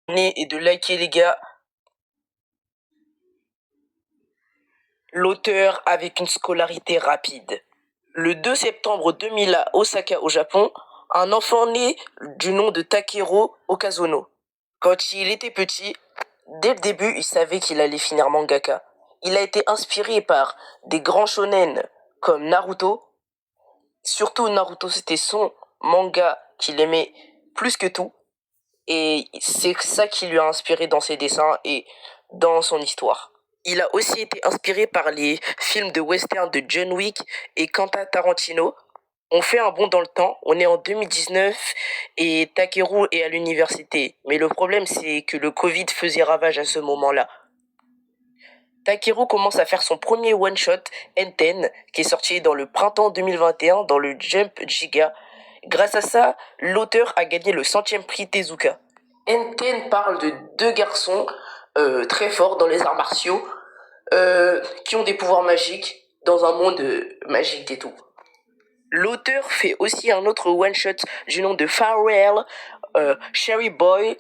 Et de liker les gars. L'auteur avec une scolarité rapide. Le 2 septembre 2000 à Osaka au Japon, un enfant né du nom de Takeru Okazono. Quand il était petit, dès le début, il savait qu'il allait finir mangaka. Il a été inspiré par des grands shonen comme Naruto. Surtout Naruto, c'était son manga qu'il aimait plus que tout. Et c'est ça qui lui a inspiré dans ses dessins et dans son histoire. Il a aussi été inspiré par les films de western de John Wick et Quentin Tarantino. On fait un bond dans le temps, on est en 2019 et Takeru est à l'université. Mais le problème c'est que le Covid faisait ravage à ce moment-là. Takeru commence à faire son premier one-shot, Enten, qui est sorti dans le printemps 2021 dans le Jump Giga. Grâce à ça, l'auteur a gagné le 100e prix Tezuka. Enten parle de deux garçons très forts dans les arts martiaux qui ont des pouvoirs magiques dans un monde magique et tout. L'auteur fait aussi un autre one-shot du nom de Pharrell, Cherry Boy.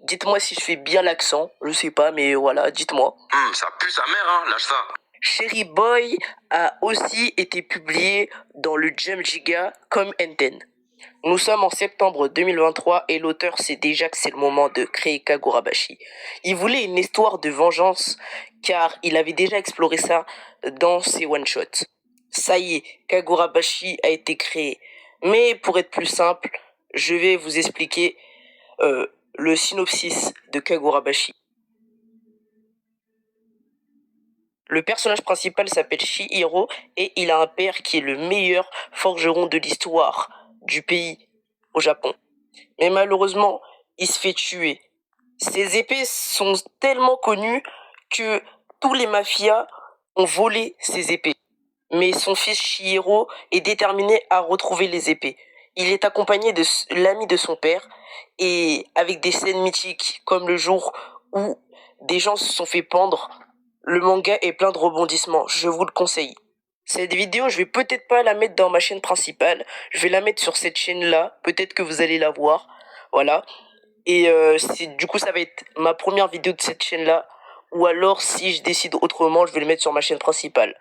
Dites-moi si je fais bien l'accent, je sais pas, mais voilà, dites-moi. Ça pue sa mère, hein, lâche ça. Cherry Boy a aussi été publié dans le Jump Giga comme Enten. Nous sommes en septembre 2023 et l'auteur sait déjà que c'est le moment de créer Kagurabashi. Il voulait une histoire de vengeance car il avait déjà exploré ça dans ses one-shots. Ça y est, Kagurabashi a été créé. Mais pour être plus simple, je vais vous expliquer le synopsis de Kagurabashi. Le personnage principal s'appelle Chihiro et il a un père qui est le meilleur forgeron de l'histoire du pays au Japon. Mais malheureusement, il se fait tuer. Ses épées sont tellement connues que tous les mafias ont volé ses épées. Mais son fils Chihiro est déterminé à retrouver les épées. Il est accompagné de l'ami de son père et avec des scènes mythiques comme le jour où des gens se sont fait pendre. Le manga est plein de rebondissements, je vous le conseille. Cette vidéo, je vais peut-être pas la mettre dans ma chaîne principale, je vais la mettre sur cette chaîne-là, peut-être que vous allez la voir, voilà. Et du coup, ça va être ma première vidéo de cette chaîne-là, ou alors si je décide autrement, je vais le mettre sur ma chaîne principale.